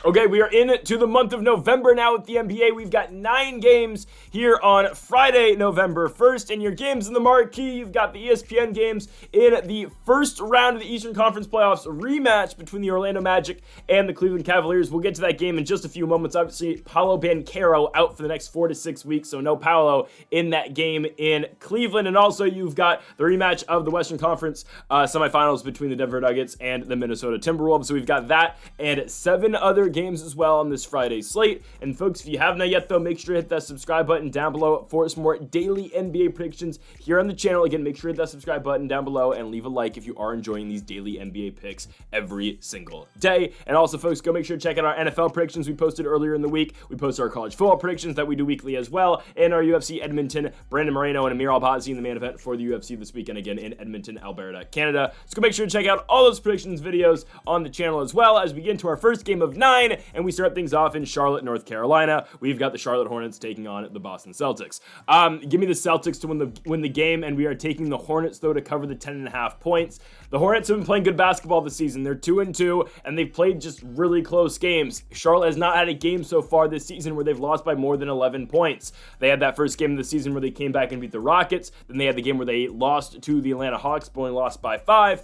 Okay, we are into the month of November now with the NBA. We've got 9 games here on Friday, November 1st. And your games in the marquee, you've got the ESPN games in the first round of the Eastern Conference Playoffs rematch between the Orlando Magic and the Cleveland Cavaliers. We'll get to that game in just a few moments. Obviously, Paolo Banchero out for the next 4 to 6 weeks, so no Paolo in that game in Cleveland. And also, you've got the rematch of the Western Conference semifinals between the Denver Nuggets and the Minnesota Timberwolves. So we've got that and 7 other games as well on this Friday slate. And folks, if you have not yet though, make sure to hit that subscribe button down below for some more daily NBA predictions here on the channel. Again, make sure to hit that subscribe button down below and leave a like if you are enjoying these daily NBA picks every single day. And also, folks, go make sure to check out our NFL predictions we posted earlier in the week. We post our college football predictions that we do weekly as well, and our UFC Edmonton, Brandon Moreno and Amir Albazi in the main event for the UFC this weekend, again in Edmonton, Alberta, Canada. So go make sure to check out all those predictions videos on the channel as well as we get into our first game of 9, and we start things off in Charlotte, North Carolina. We've got the Charlotte Hornets taking on the Boston Celtics. Give me the Celtics to win the game, and we are taking the Hornets, though, to cover the 10.5 points. The Hornets have been playing good basketball this season. They're 2-2, and they've played just really close games. Charlotte has not had a game so far this season where they've lost by more than 11 points. They had that first game of the season where they came back and beat the Rockets. Then they had the game where they lost to the Atlanta Hawks, but only lost by 5.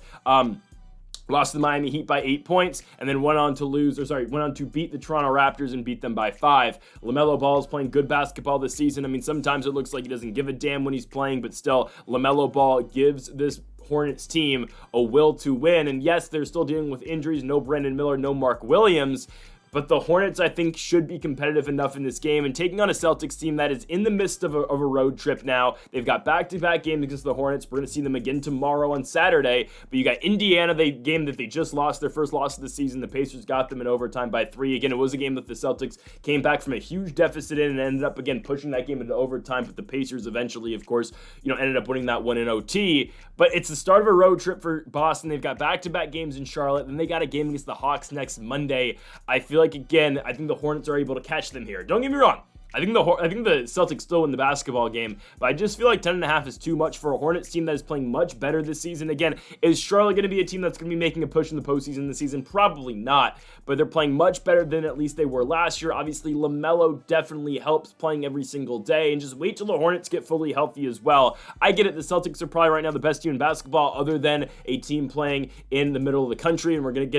Lost to the Miami Heat by 8 points, and then went on to beat the Toronto Raptors and beat them by 5. LaMelo Ball is playing good basketball this season. I mean, sometimes it looks like he doesn't give a damn when he's playing, but still, LaMelo Ball gives this Hornets team a will to win. And yes, they're still dealing with injuries. No Brandon Miller, no Mark Williams. But the Hornets, I think, should be competitive enough in this game. And taking on a Celtics team that is in the midst of a road trip now. They've got back-to-back games against the Hornets. We're going to see them again tomorrow on Saturday. But you got Indiana, the game that they just lost, their first loss of the season. The Pacers got them in overtime by 3. Again, it was a game that the Celtics came back from a huge deficit in and ended up, again, pushing that game into overtime. But the Pacers eventually, of course, ended up winning that one in OT. But it's the start of a road trip for Boston. They've got back-to-back games in Charlotte. Then they got a game against the Hawks next Monday. I feel like, again, I think the Hornets are able to catch them here. Don't get me wrong. I think the Celtics still win the basketball game, but I just feel like 10.5 is too much for a Hornets team that is playing much better this season. Again, is Charlotte going to be a team that's going to be making a push in the postseason this season? Probably not, but they're playing much better than at least they were last year. Obviously, LaMelo definitely helps playing every single day, and just wait till the Hornets get fully healthy as well. I get it. The Celtics are probably right now the best team in basketball other than a team playing in the middle of the country, and we're going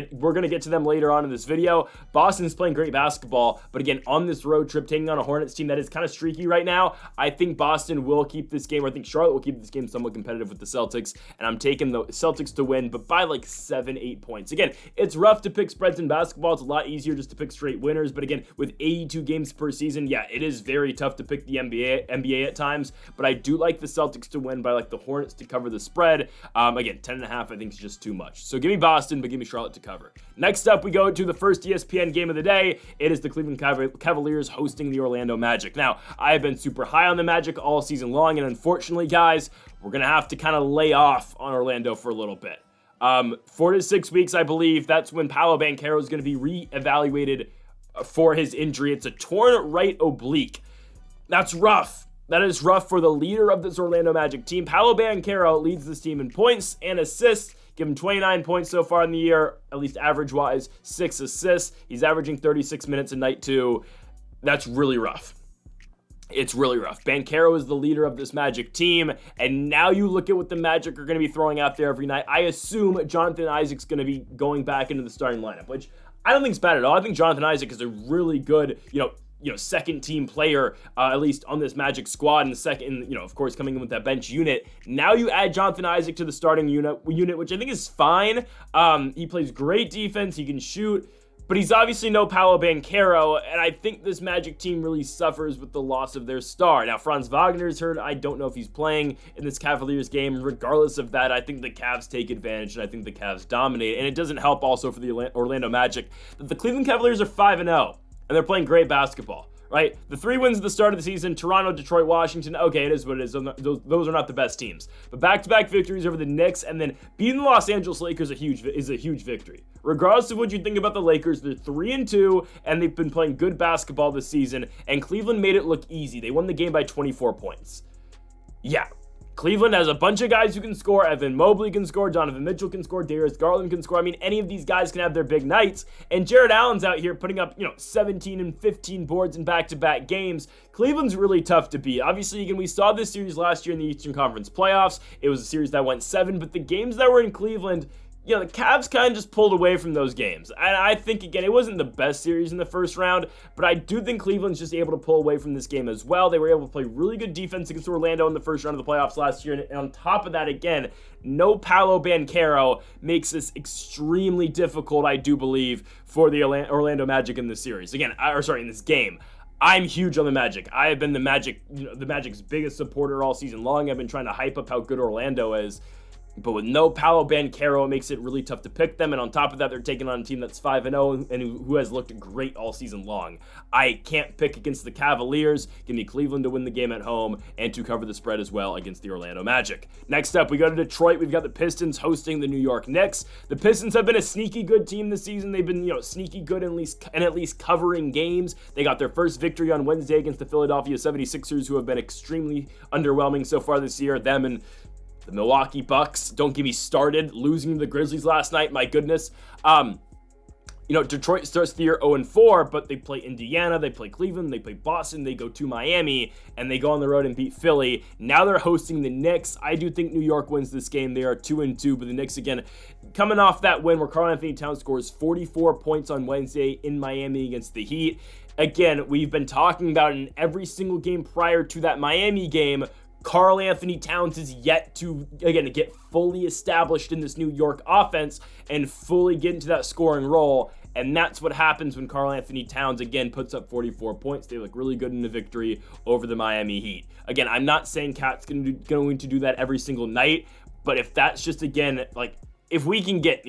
to get to them later on in this video. Boston's playing great basketball, but again, on this road trip, taking on a Hornets team that is kind of streaky right now, I think Boston will keep this game, or I think Charlotte will keep this game somewhat competitive with the Celtics, and I'm taking the Celtics to win, but by like 7-8 points. Again, it's rough to pick spreads in basketball. It's a lot easier just to pick straight winners, but again, with 82 games per season, yeah, it is very tough to pick the NBA at times, but I do like the Celtics to win by like the Hornets to cover the spread. Again, 10.5 I think is just too much. So give me Boston, but give me Charlotte to cover. Next up, we go to the first ESPN game of the day. It is the Cleveland Cavaliers hosting the Orlando Magic. Now, I have been super high on the Magic all season long, and unfortunately, guys, we're going to have to kind of lay off on Orlando for a little bit. 4 to 6 weeks, I believe, that's when Paolo Banchero is going to be reevaluated for his injury. It's a torn right oblique. That's rough. That is rough for the leader of this Orlando Magic team. Paolo Banchero leads this team in points and assists. Give him 29 points so far in the year, at least average-wise, 6 assists. He's averaging 36 minutes a night, too. That's really rough. It's really rough. Banchero is the leader of this Magic team, and now you look at what the Magic are going to be throwing out there every night. I assume Jonathan Isaac's going to be going back into the starting lineup, which I don't think is bad at all. I think Jonathan Isaac is a really good, second team player, at least on this Magic squad in the second, of course, coming in with that bench unit. Now you add Jonathan Isaac to the starting unit, which I think is fine. He plays great defense. He can shoot. But he's obviously no Paolo Banchero, and I think this Magic team really suffers with the loss of their star. Now, Franz Wagner's hurt. I don't know if he's playing in this Cavaliers game. Regardless of that, I think the Cavs take advantage, and I think the Cavs dominate. And it doesn't help also for the Orlando Magic that the Cleveland Cavaliers are 5-0, and they're playing great basketball. Right? The 3 wins at the start of the season, Toronto, Detroit, Washington, okay, it is what it is. Those are not the best teams. But back-to-back victories over the Knicks, and then beating the Los Angeles Lakers is a huge victory. Regardless of what you think about the Lakers, they're 3-2, and they've been playing good basketball this season, and Cleveland made it look easy. They won the game by 24 points. Yeah. Cleveland has a bunch of guys who can score. Evan Mobley can score. Donovan Mitchell can score. Darius Garland can score. I mean, any of these guys can have their big nights. And Jared Allen's out here putting up, 17 and 15 boards in back-to-back games. Cleveland's really tough to beat. Obviously, again, we saw this series last year in the Eastern Conference playoffs. It was a series that went 7, but the games that were in Cleveland, the Cavs kind of just pulled away from those games. And I think, again, it wasn't the best series in the first round, but I do think Cleveland's just able to pull away from this game as well. They were able to play really good defense against Orlando in the first round of the playoffs last year. And on top of that, again, no Paolo Banchero makes this extremely difficult, I do believe, for the Orlando Magic in this series. Again, in this game. I'm huge on the Magic. I have been the Magic's biggest supporter all season long. I've been trying to hype up how good Orlando is. But with no Paolo Banchero, it makes it really tough to pick them. And on top of that, they're taking on a team that's 5-0 and who has looked great all season long. I can't pick against the Cavaliers. Give me Cleveland to win the game at home and to cover the spread as well against the Orlando Magic. Next up, we go to Detroit. We've got the Pistons hosting the New York Knicks. The Pistons have been a sneaky good team this season. They've been, sneaky good at least covering games. They got their first victory on Wednesday against the Philadelphia 76ers, who have been extremely underwhelming so far this year. Them and the Milwaukee Bucks, don't get me started, losing to the Grizzlies last night, my goodness. Detroit starts the year 0-4, but they play Indiana, they play Cleveland, they play Boston, they go to Miami, and they go on the road and beat Philly. Now they're hosting the Knicks. I do think New York wins this game. They are 2-2, but the Knicks, again, coming off that win where Karl-Anthony Towns scores 44 points on Wednesday in Miami against the Heat. Again, we've been talking about in every single game prior to that Miami game, Karl-Anthony Towns is yet to get fully established in this New York offense and fully get into that scoring role. And that's what happens when Karl-Anthony Towns, again, puts up 44 points. They look really good in the victory over the Miami Heat. Again, I'm not saying Cat's going to do that every single night, but if that's just, again, if we can get,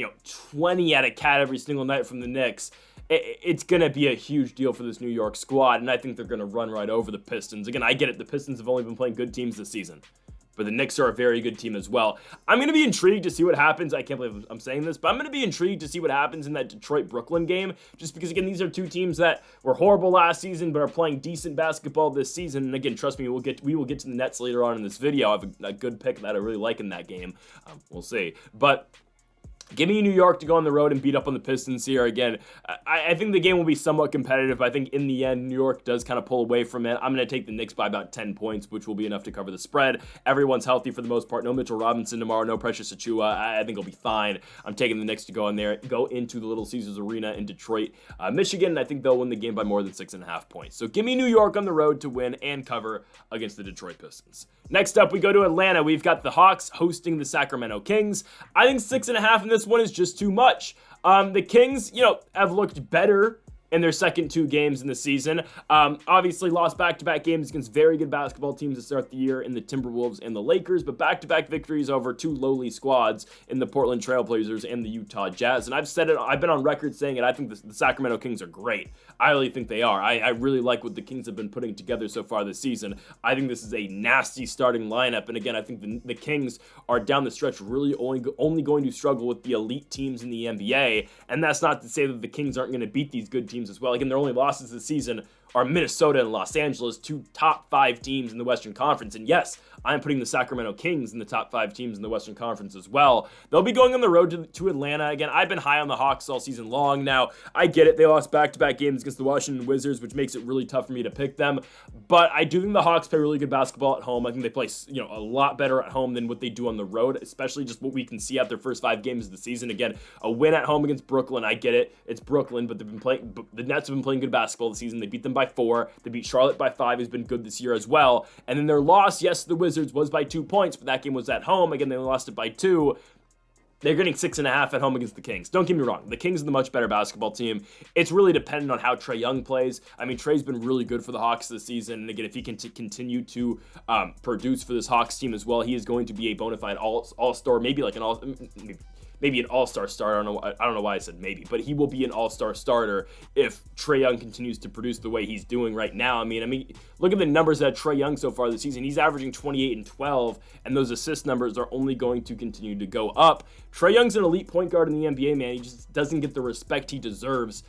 20 out of Cat every single night from the Knicks, it's going to be a huge deal for this New York squad, and I think they're going to run right over the Pistons. Again, I get it. The Pistons have only been playing good teams this season, but the Knicks are a very good team as well. I'm going to be intrigued to see what happens. I can't believe I'm saying this, but I'm going to be intrigued to see what happens in that Detroit-Brooklyn game, just because, again, these are two teams that were horrible last season but are playing decent basketball this season. And again, trust me, we will get to the Nets later on in this video. I have a good pick that I really like in that game. We'll see. But give me New York to go on the road and beat up on the Pistons here. Again, I think the game will be somewhat competitive. I think in the end, New York does kind of pull away from it. I'm going to take the Knicks by about 10 points, which will be enough to cover the spread. Everyone's healthy for the most part. No Mitchell Robinson tomorrow. No Precious Achiuwa. I think he'll be fine. I'm taking the Knicks to go into the Little Caesars Arena in Detroit, Michigan, and I think they'll win the game by more than 6.5 points. So give me New York on the road to win and cover against the Detroit Pistons. Next up, we go to Atlanta. We've got the Hawks hosting the Sacramento Kings. I think 6.5 in this one is just too much. The Kings, have looked better in their second two games in the season. Obviously lost back-to-back games against very good basketball teams to start the year in the Timberwolves and the Lakers, but back-to-back victories over two lowly squads in the Portland Trailblazers and the Utah Jazz. And I've said it, I've been on record saying it, I think the Sacramento Kings are great. I really think they are. I really like what the Kings have been putting together so far this season. I think this is a nasty starting lineup. And again, I think the Kings are down the stretch really only going to struggle with the elite teams in the NBA. And that's not to say that the Kings aren't going to beat these good teams as well. Again, their only losses this season are Minnesota and Los Angeles, two top 5 teams in the Western Conference. And yes, I'm putting the Sacramento Kings in the top 5 teams in the Western Conference as well. They'll be going on the road to Atlanta. Again, I've been high on the Hawks all season long. Now, I get it. They lost back-to-back games against the Washington Wizards, which makes it really tough for me to pick them. But I do think the Hawks play really good basketball at home. I think they play, a lot better at home than what they do on the road, especially just what we can see out their first 5 games of the season. Again, a win at home against Brooklyn. I get it. It's Brooklyn, but the Nets have been playing good basketball this season. They beat them by 4. They beat Charlotte by 5, who's been good this year as well. And then their loss, yes, the Wizards, was by 2 points, but that game was at home. Again, they lost it by 2. They're getting 6.5 at home against the Kings. Don't get me wrong. The Kings are the much better basketball team. It's really dependent on how Trae Young plays. I mean, Trae's been really good for the Hawks this season. And again, if he can continue to produce for this Hawks team as well, he is going to be a bona fide all-star, maybe an all-star starter. I don't know why I said maybe, but he will be an all-star starter if Trae Young continues to produce the way he's doing right now. I mean, look at the numbers that Trae Young so far this season. He's averaging 28 and 12, and those assist numbers are only going to continue to go up. Trae Young's an elite point guard in the NBA, man. He just doesn't get the respect he deserves.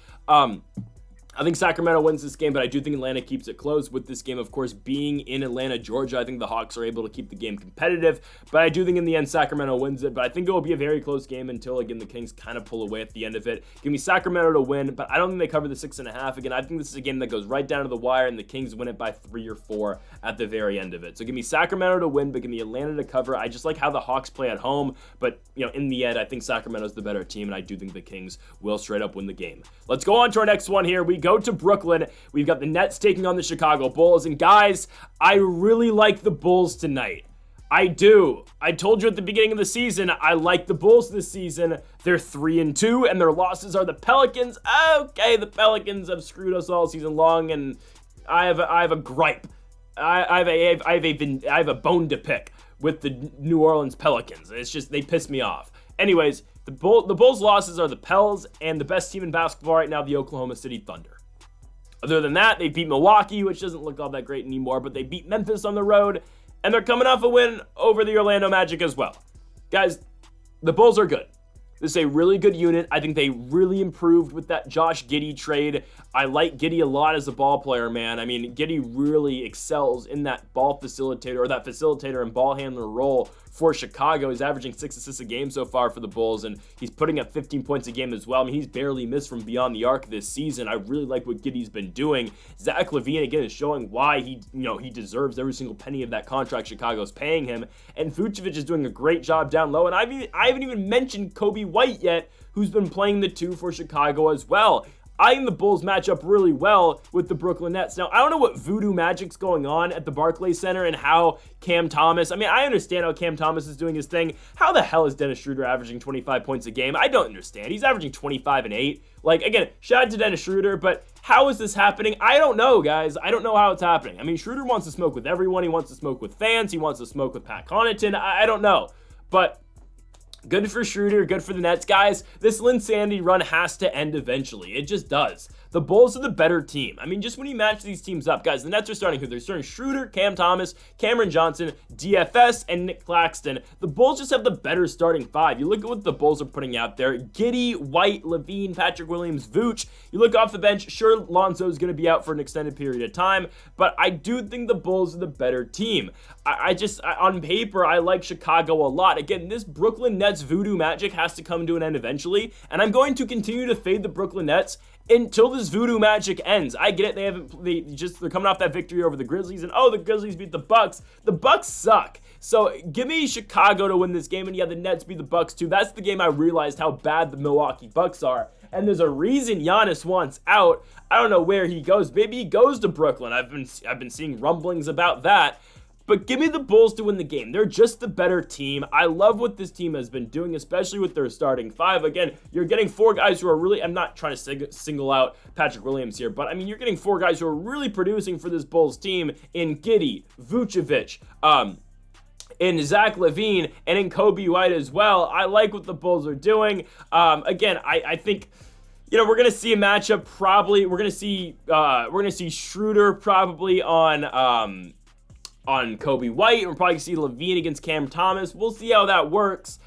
I think Sacramento wins this game, but I do think Atlanta keeps it close. With this game, of course, being in Atlanta, Georgia, I think the Hawks are able to keep the game competitive, but I do think in the end Sacramento wins it, but I think it will be a very close game until, again, the Kings kind of pull away at the end of it. Give me Sacramento to win, but I don't think they cover the 6.5. Again, I think this is a game that goes right down to the wire, and the Kings win it by 3 or 4 at the very end of it. So give me Sacramento to win, but give me Atlanta to cover. I just like how the Hawks play at home, but, in the end, I think Sacramento's the better team, and I do think the Kings will straight up win the game. Let's go on to our next one here. We go to Brooklyn. We've got the Nets taking on the Chicago Bulls. And guys, I really like the Bulls tonight. I do. I told you at the beginning of the season, I like the Bulls this season. They're 3-2, and their losses are the Pelicans. Okay, the Pelicans have screwed us all season long, and I have a gripe. I have a bone to pick with the New Orleans Pelicans. It's just, they piss me off. Anyways, the Bulls' losses are the Pels, and the best team in basketball right now, the Oklahoma City Thunder. Other than that, they beat Milwaukee, which doesn't look all that great anymore, but they beat Memphis on the road, and they're coming off a win over the Orlando Magic as well. Guys, the Bulls are good. This is a really good unit. I think they really improved with that Josh Giddey trade. I like Giddey a lot as a ball player, man. I mean, Giddey really excels in that ball facilitator, or that facilitator and ball handler role for Chicago. He's averaging 6 assists a game so far for the Bulls, and he's putting up 15 points a game as well. I mean, he's barely missed from beyond the arc this season. I really like what Giddey's been doing. Zach LaVine, again, is showing why he deserves every single penny of that contract Chicago's paying him. And Vucevic is doing a great job down low. And I haven't even mentioned Kobe White yet, who's been playing the 2 for Chicago as well. I think the Bulls match up really well with the Brooklyn Nets. Now, I don't know what voodoo magic's going on at the Barclays Center and how Cam Thomas, I understand how Cam Thomas is doing his thing. How the hell is Dennis Schroeder averaging 25 points a game? I don't understand. He's averaging 25 and 8. Again, shout out to Dennis Schroeder, but how is this happening? I don't know, guys. I don't know how it's happening. I mean, Schroeder wants to smoke with everyone. He wants to smoke with fans. He wants to smoke with Pat Connaughton. I don't know. But good for Schroeder, good for the Nets. Guys, this Linsanity run has to end eventually. It just does. The Bulls are the better team. I mean, just when you match these teams up, guys, the Nets are starting who? They're starting Schroeder, Cam Thomas, Cameron Johnson, DFS, and Nick Claxton. The Bulls just have the better starting 5. You look at what the Bulls are putting out there. Giddey, White, LaVine, Patrick Williams, Vooch. You look off the bench, sure, Lonzo's going to be out for an extended period of time, but I do think the Bulls are the better team. On paper, I like Chicago a lot. Again, this Brooklyn Nets voodoo magic has to come to an end eventually, and I'm going to continue to fade the Brooklyn Nets until this voodoo magic ends. I get it. They're coming off that victory over the Grizzlies, and the Grizzlies beat the Bucks. The Bucks suck. So give me Chicago to win this game, and the Nets beat the Bucks too. That's the game I realized how bad the Milwaukee Bucks are. And there's a reason Giannis wants out. I don't know where he goes. Maybe he goes to Brooklyn. I've been seeing rumblings about that. But give me the Bulls to win the game. They're just the better team. I love what this team has been doing, especially with their starting 5. Again, you're getting 4 guys who are really, I'm not trying to single out Patrick Williams here, but you're getting 4 guys who are really producing for this Bulls team in Giddey, Vucevic, in Zach LaVine, and in Kobe White as well. I like what the Bulls are doing. Again, I think, we're going to see a matchup probably. We're going to see Schroeder probably on Kobe White. We're probably going to see LaVine against Cam Thomas. We'll see how that works.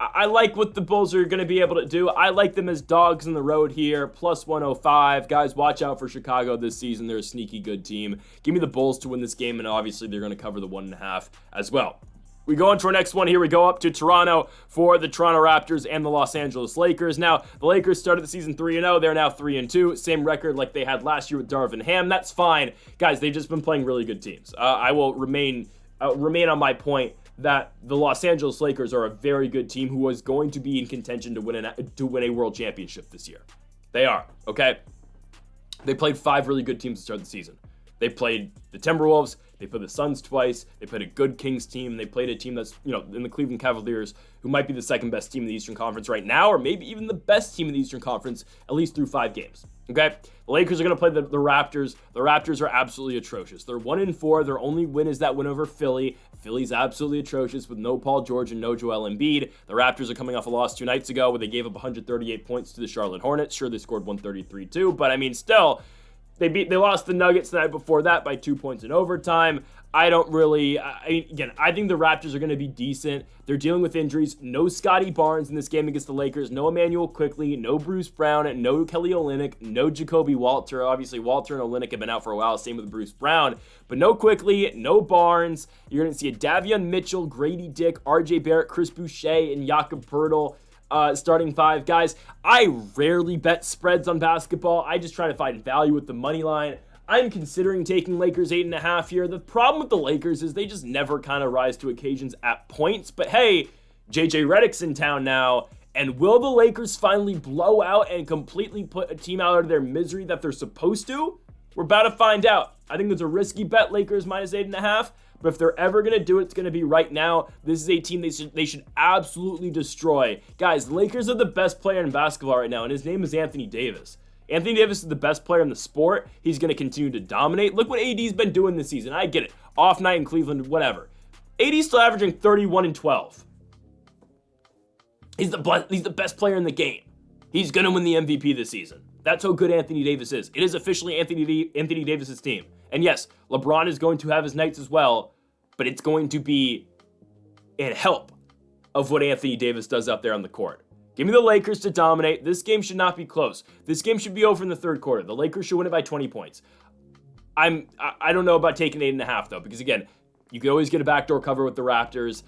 I like what the Bulls are going to be able to do. I like them as dogs in the road here, plus 105. Guys, watch out for Chicago this season. They're a sneaky good team. Give me the Bulls to win this game, and obviously they're going to cover the 1.5 as well. We go on to our next one here. We go up to Toronto for the Toronto Raptors and the Los Angeles Lakers. Now, the Lakers started the season 3-0. They're now 3-2. Same record like they had last year with Darvin Ham. That's fine. Guys, they've just been playing really good teams. I will remain on my point that the Los Angeles Lakers are a very good team who is going to be in contention to win a world championship this year. They are, okay? They played 5 really good teams to start the season. They played the Timberwolves, they played the Suns twice, they played a good Kings team, they played a team that's, in the Cleveland Cavaliers, who might be the second best team in the Eastern Conference right now, or maybe even the best team in the Eastern Conference, at least through 5 games, okay? The Lakers are going to play the Raptors. The Raptors are absolutely atrocious. They're 1-4. Their only win is that win over Philly. Philly's absolutely atrocious with no Paul George and no Joel Embiid. The Raptors are coming off a loss 2 nights ago where they gave up 138 points to the Charlotte Hornets. Sure, they scored 133 too, but still, They lost the Nuggets the night before that by 2 points in overtime. I think the Raptors are going to be decent. They're dealing with injuries. No Scotty Barnes in this game against the Lakers. No Emmanuel Quickley. No Bruce Brown. No Kelly Olynyk. No Jacoby Walter. Obviously, Walter and Olynyk have been out for a while. Same with Bruce Brown. But no Quickley. No Barnes. You're going to see a Davion Mitchell, Grady Dick, RJ Barrett, Chris Boucher, and Jakob Poeltl. Starting 5. Guys, I rarely bet spreads on basketball. I just try to find value with the money line. I'm considering taking Lakers 8.5 here. The problem with the Lakers is they just never kind of rise to occasions at points. But hey, JJ Redick's in town now. And will the Lakers finally blow out and completely put a team out of their misery that they're supposed to? We're about to find out. I think it's a risky bet, Lakers minus 8.5. But if they're ever going to do it, it's going to be right now. This is a team they should absolutely destroy. Guys, the Lakers are the best player in basketball right now, and his name is Anthony Davis. Anthony Davis is the best player in the sport. He's going to continue to dominate. Look what AD's been doing this season. I get it. Off night in Cleveland, whatever. AD's still averaging 31 and 12. He's the best player in the game. He's going to win the MVP this season. That's how good Anthony Davis is. It is officially Anthony Davis's team. And yes, LeBron is going to have his nights as well, but it's going to be in help of what Anthony Davis does out there on the court. Give me the Lakers to dominate. This game should not be close. This game should be over in the third quarter. The Lakers should win it by 20 points. I don't know about taking 8.5 though, because again, you can always get a backdoor cover with the Raptors.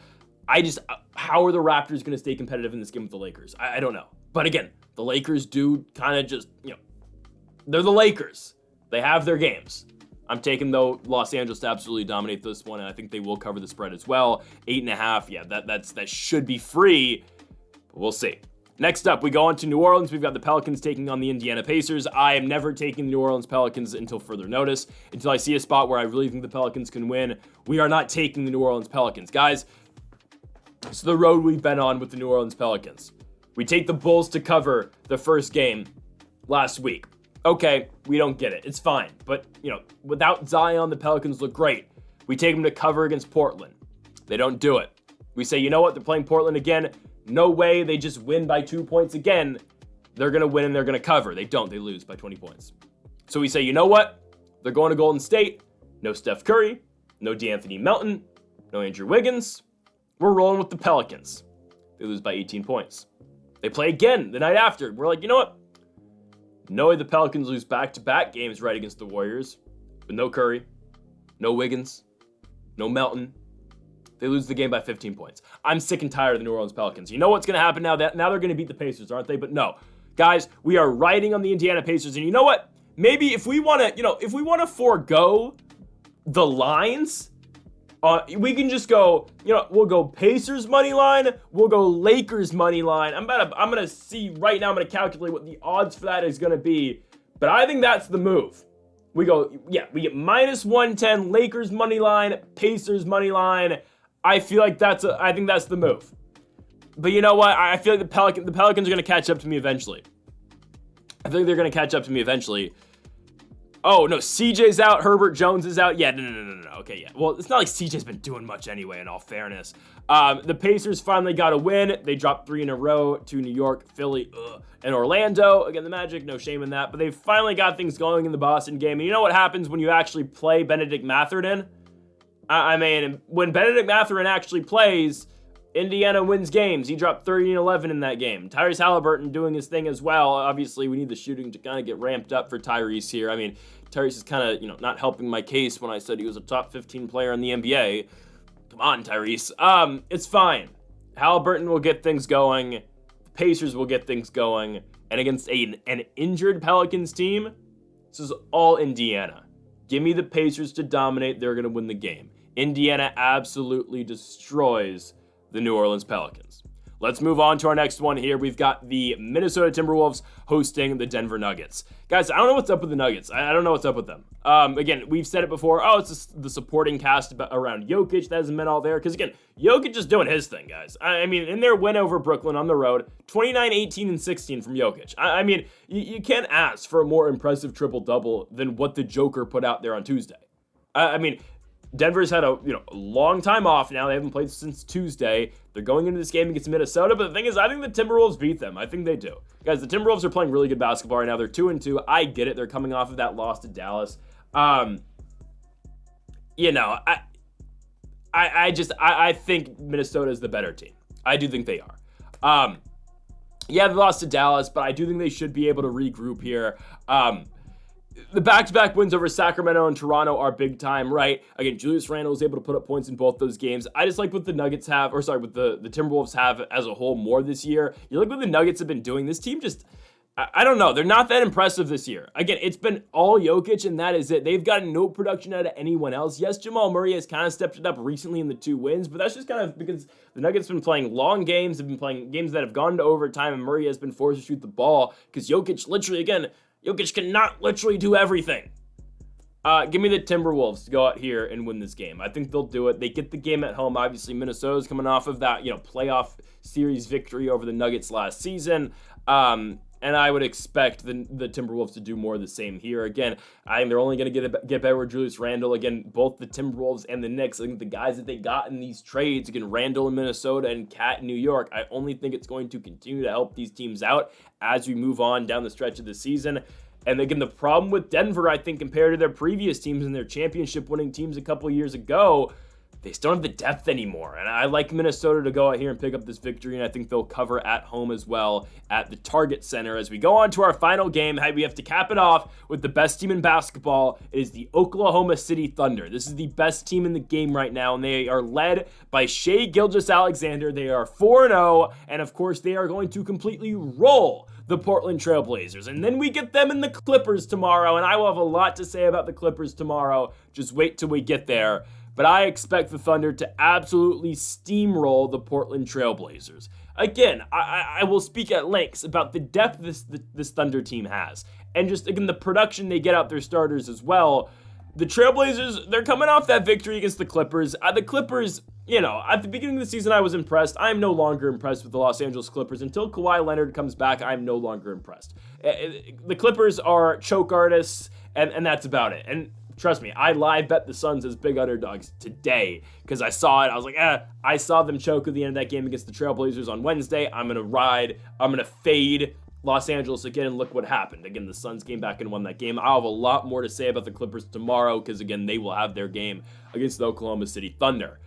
How are the Raptors going to stay competitive in this game with the Lakers? I don't know. But again, the Lakers do kind of just, they're the Lakers. They have their games. I'm taking, though, Los Angeles to absolutely dominate this one, and I think they will cover the spread as well. 8.5, yeah, that should be free, but we'll see. Next up, we go on to New Orleans. We've got the Pelicans taking on the Indiana Pacers. I am never taking the New Orleans Pelicans until further notice, until I see a spot where I really think the Pelicans can win. We are not taking the New Orleans Pelicans. Guys, this is the road we've been on with the New Orleans Pelicans. We take the Bulls to cover the first game last week. Okay, we don't get it. It's fine. But, without Zion, the Pelicans look great. We take them to cover against Portland. They don't do it. We say, you know what? They're playing Portland again. No way. They just win by 2 points again. They're going to win and they're going to cover. They don't. They lose by 20 points. So we say, you know what? They're going to Golden State. No Steph Curry. No DeAnthony Melton. No Andrew Wiggins. We're rolling with the Pelicans. They lose by 18 points. They play again the night after. We're like, you know what? No way the Pelicans lose back-to-back games right against the Warriors. With no Curry, no Wiggins, no Melton. They lose the game by 15 points. I'm sick and tired of the New Orleans Pelicans. You know what's going to happen now? Now they're going to beat the Pacers, aren't they? But no. Guys, we are riding on the Indiana Pacers. And you know what? Maybe if we want to forego the lines, we can just go, we'll go Pacers money line, we'll go Lakers money line. I'm going to see right now, I'm going to calculate what the odds for that is going to be. But I think that's the move. We get minus 110 Lakers money line, Pacers money line. I think that's the move. But you know what? I feel like the Pelicans are going to catch up to me eventually. I think they're going to catch up to me eventually. Oh, no, CJ's out. Herbert Jones is out. Yeah, no. Okay, yeah. Well, it's not like CJ's been doing much anyway, in all fairness. The Pacers finally got a win. They dropped 3 in a row to New York, Philly, and Orlando. Again, the Magic, no shame in that. But they finally got things going in the Boston game. And you know what happens when you actually play Benedict Mathurin? I mean, when Benedict Mathurin actually plays, Indiana wins games. He dropped 30 and 11 in that game. Tyrese Halliburton doing his thing as well. Obviously, we need the shooting to kind of get ramped up for Tyrese here. I mean, Tyrese is kind of, not helping my case when I said he was a top 15 player in the NBA. Come on, Tyrese. It's fine. Halliburton will get things going. The Pacers will get things going. And against an injured Pelicans team, this is all Indiana. Give me the Pacers to dominate. They're going to win the game. Indiana absolutely destroys the New Orleans Pelicans. Let's move on to our next one here. We've got the Minnesota Timberwolves hosting the Denver Nuggets. Guys, I don't know what's up with the Nuggets. I don't know what's up with them. Again, we've said it before. Oh, it's just the supporting cast around Jokic that hasn't been all there. Because, again, Jokic is doing his thing, guys. I mean, in their win over Brooklyn on the road, 29, 18, and 16 from Jokic. I mean, you can't ask for a more impressive triple-double than what the Joker put out there on Tuesday. I mean, Denver's had a long time off now. They haven't played since Tuesday. They're going into this game against Minnesota, but the thing is, I think the Timberwolves beat them. I think they do. Guys, the Timberwolves are playing really good basketball right now. They're 2-2. I get it. They're coming off of that loss to Dallas. I think Minnesota is the better team. I do think they are. Yeah, they lost to Dallas, but I do think they should be able to regroup here. The back-to-back wins over Sacramento and Toronto are big time, right? Again, Julius Randle was able to put up points in both those games. I just like what the Nuggets have, what the Timberwolves have as a whole more this year. You look what the Nuggets have been doing. This team just, I don't know. They're not that impressive this year. Again, it's been all Jokic, and that is it. They've gotten no production out of anyone else. Yes, Jamal Murray has kind of stepped it up recently in the 2 wins, but that's just kind of because the Nuggets have been playing long games. They've been playing games that have gone to overtime, and Murray has been forced to shoot the ball because Jokic cannot literally do everything. Give me the Timberwolves to go out here and win this game. I think they'll do it. They get the game at home. Obviously, Minnesota's coming off of that, playoff series victory over the Nuggets last season. And I would expect the Timberwolves to do more of the same here. Again, I think they're only going to get better with Julius Randle. Again, both the Timberwolves and the Knicks, I think the guys that they got in these trades, again, Randle in Minnesota and Cat in New York, I only think it's going to continue to help these teams out as we move on down the stretch of the season. And again, the problem with Denver, I think, compared to their previous teams and their championship-winning teams a couple years ago, they just don't have the depth anymore. And I like Minnesota to go out here and pick up this victory, and I think they'll cover at home as well at the Target Center. As we go on to our final game, we have to cap it off with the best team in basketball. It is the Oklahoma City Thunder. This is the best team in the game right now, and they are led by Shai Gilgeous-Alexander. They are 4-0, and of course, they are going to completely roll the Portland Trailblazers. And then we get them in the Clippers tomorrow, and I will have a lot to say about the Clippers tomorrow. Just wait till we get there. But I expect the Thunder to absolutely steamroll the Portland Trailblazers. Again, I will speak at length about the depth this Thunder team has. And just, again, the production they get out their starters as well. The Trailblazers, they're coming off that victory against the Clippers. The Clippers, at the beginning of the season, I was impressed. I'm no longer impressed with the Los Angeles Clippers. Until Kawhi Leonard comes back, I'm no longer impressed. The Clippers are choke artists, and that's about it. And trust me, I live bet the Suns as big underdogs today because I saw it. I was like, I saw them choke at the end of that game against the Trailblazers on Wednesday. I'm going to ride. I'm going to fade Los Angeles again, and look what happened. Again, the Suns came back and won that game. I'll have a lot more to say about the Clippers tomorrow because, again, they will have their game against the Oklahoma City Thunder.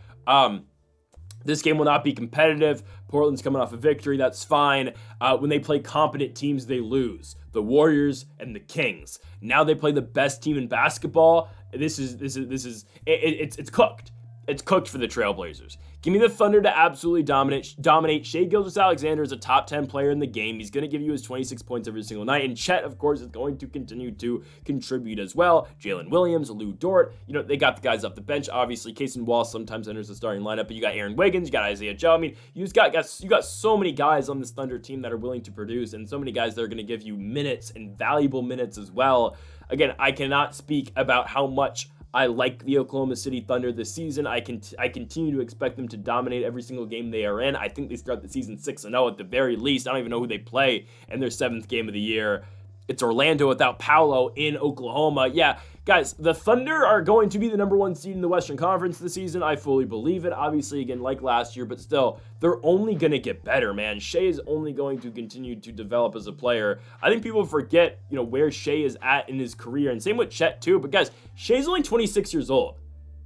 This game will not be competitive. Portland's coming off a victory. That's fine. When they play competent teams, they lose. The Warriors and the Kings. Now they play the best team in basketball. It's cooked. It's cooked for the Trailblazers. Give me the Thunder to absolutely dominate. Shai Gilgeous-Alexander is a top 10 player in the game. He's going to give you his 26 points every single night. And Chet, of course, is going to continue to contribute as well. Jalen Williams, Lou Dort. They got the guys off the bench. Obviously, Cason Wallace sometimes enters the starting lineup. But you got Aaron Wiggins. You got Isaiah Joe. I mean, you got so many guys on this Thunder team that are willing to produce. And so many guys that are going to give you minutes and valuable minutes as well. Again, I cannot speak about how much I like the Oklahoma City Thunder this season. I continue to expect them to dominate every single game they are in. I think they start the season 6-0 at the very least. I don't even know who they play in their 7th game of the year. It's Orlando without Paolo in Oklahoma. Yeah, guys, the Thunder are going to be the number 1 seed in the Western Conference this season. I fully believe it. Obviously, again, like last year, but still, they're only going to get better, man. Shai is only going to continue to develop as a player. I think people forget, where Shai is at in his career, and same with Chet too. But guys, Shai's only 26 years old.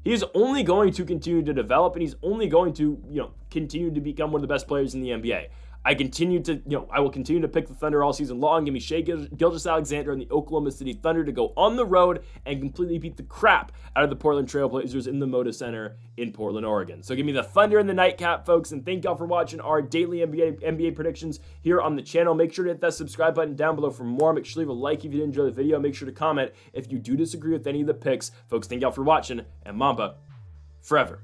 He's only going to continue to develop, and he's only going to, continue to become one of the best players in the NBA. I will continue to pick the Thunder all season long. Give me Shai Gilgeous-Alexander and the Oklahoma City Thunder to go on the road and completely beat the crap out of the Portland Trailblazers in the Moda Center in Portland, Oregon. So give me the Thunder and the nightcap, folks, and thank y'all for watching our daily NBA predictions here on the channel. Make sure to hit that subscribe button down below for more. Make sure to leave a like if you did enjoy the video. Make sure to comment if you do disagree with any of the picks. Folks, thank y'all for watching, and Mamba forever.